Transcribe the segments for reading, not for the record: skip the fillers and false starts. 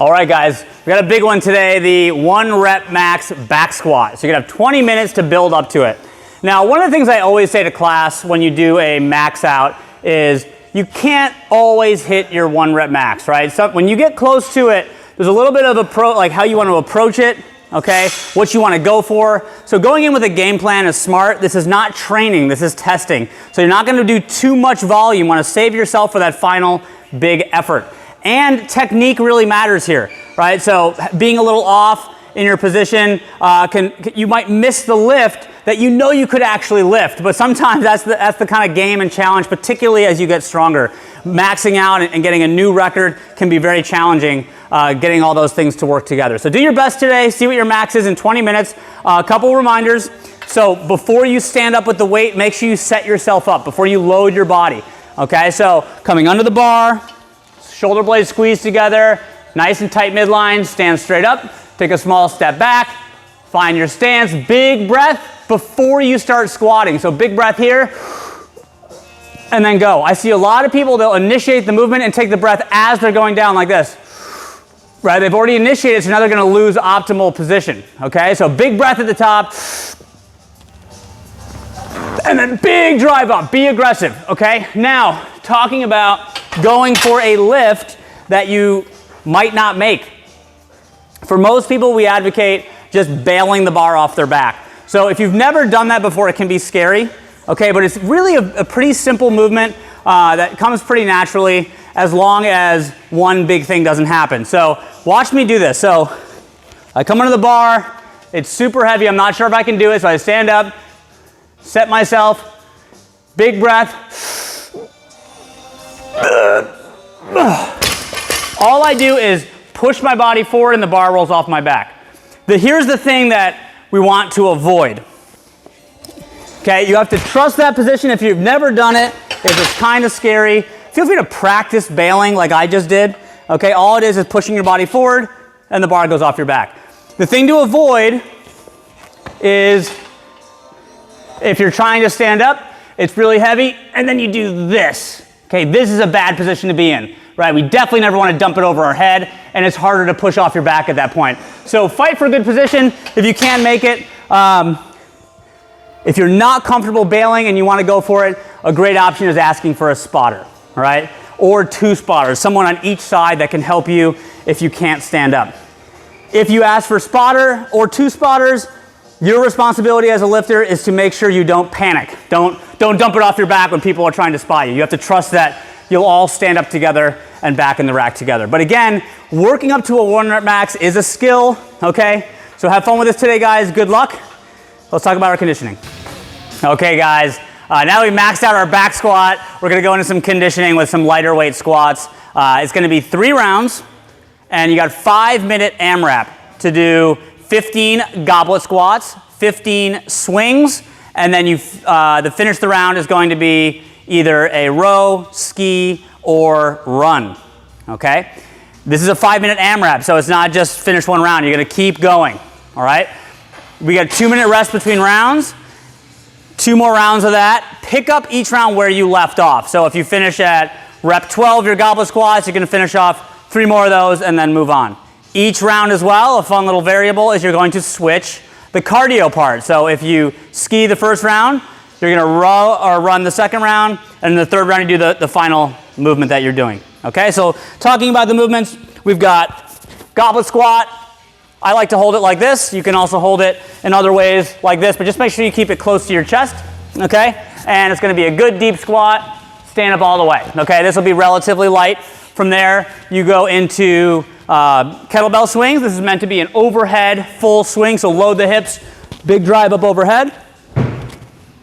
All right, guys, we got a big one today, the 1 rep max back squat. So you're gonna have 20 minutes to build up to it. Now, one of the things I always say to class when you do a max out is you can't always hit your 1 rep max, right? So when you get close to it, there's a little bit of like how you want to approach it, okay? What you want to go for. So going in with a game plan is smart. This is not training, this is testing. So you're not going to do too much volume. You want to save yourself for that final big effort. And technique really matters here, right? So being a little off in your position, you might miss the lift that you know you could actually lift, but sometimes that's the kind of game and challenge, particularly as you get stronger. Maxing out and getting a new record can be very challenging, getting all those things to work together. So do your best today, see what your max is in 20 minutes. A couple reminders. So before you stand up with the weight, make sure you set yourself up before you load your body, okay? So coming under the bar, shoulder blades squeeze together, nice and tight midline, stand straight up, take a small step back, find your stance, big breath before you start squatting. So big breath here, and then go. I see a lot of people, they'll initiate the movement and take the breath as they're going down like this. Right, they've already initiated, so now they're gonna lose optimal position, okay? So big breath at the top, and then big drive up, be aggressive, okay? Now, talking about going for a lift that you might not make. For most people, we advocate just bailing the bar off their back. So if you've never done that before, it can be scary, okay? But it's really a pretty simple movement that comes pretty naturally as long as one big thing doesn't happen. So watch me do this. So I come under the bar, it's super heavy, I'm not sure if I can do it, so I stand up, set myself, big breath. All I do is push my body forward and the bar rolls off my back. Here's the thing that we want to avoid. Okay, you have to trust that position. If you've never done it, if it's kind of scary, feel free to practice bailing like I just did. Okay, all it is pushing your body forward and the bar goes off your back. The thing to avoid is if you're trying to stand up, it's really heavy, and then you do this. Okay, this is a bad position to be in, right? We definitely never want to dump it over our head, and it's harder to push off your back at that point. So fight for a good position if you can make it. If you're not comfortable bailing and you want to go for it, a great option is asking for a spotter, right? Or 2 spotters, someone on each side that can help you if you can't stand up. If you ask for a spotter or 2 spotters, your responsibility as a lifter is to make sure you don't panic. Don't dump it off your back when people are trying to spot you. You have to trust that you'll all stand up together and back in the rack together. But again, working up to a 1 rep max is a skill, okay? So have fun with this today, guys. Good luck. Let's talk about our conditioning. Okay, guys, now we maxed out our back squat. We're gonna go into some conditioning with some lighter weight squats. It's gonna be 3 rounds, and you got 5-minute AMRAP to do 15 goblet squats, 15 swings, and then the finish the round is going to be either a row, ski, or run, okay? This is a 5-minute AMRAP, so it's not just finish 1 round. You're gonna keep going, all right? We got a 2-minute rest between rounds, 2 more rounds of that. Pick up each round where you left off. So if you finish at rep 12, your goblet squats, you're gonna finish off 3 more of those and then move on. Each round as well, a fun little variable is you're going to switch the cardio part. So if you ski the first round, you're gonna row or run the second round, and in the third round you do the final movement that you're doing. Okay, so talking about the movements, we've got goblet squat. I like to hold it like this. You can also hold it in other ways like this, but just make sure you keep it close to your chest, okay? And it's gonna be a good deep squat, stand up all the way, okay? This will be relatively light. From there, you go into kettlebell swings. This is meant to be an overhead full swing, so load the hips, big drive up overhead.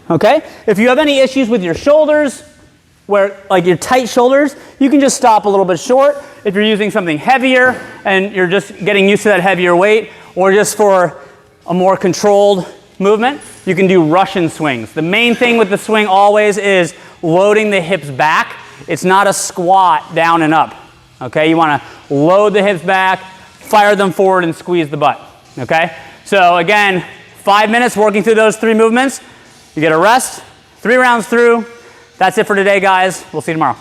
Okay? If you have any issues with your shoulders, like your tight shoulders, you can just stop a little bit short. If you're using something heavier and you're just getting used to that heavier weight, or just for a more controlled movement, you can do Russian swings. The main thing with the swing always is loading the hips back. It's not a squat down and up, okay? You wanna load the hips back, fire them forward, and squeeze the butt, okay? So again, 5 minutes working through those 3 movements. You get a rest, 3 rounds through. That's it for today, guys. We'll see you tomorrow.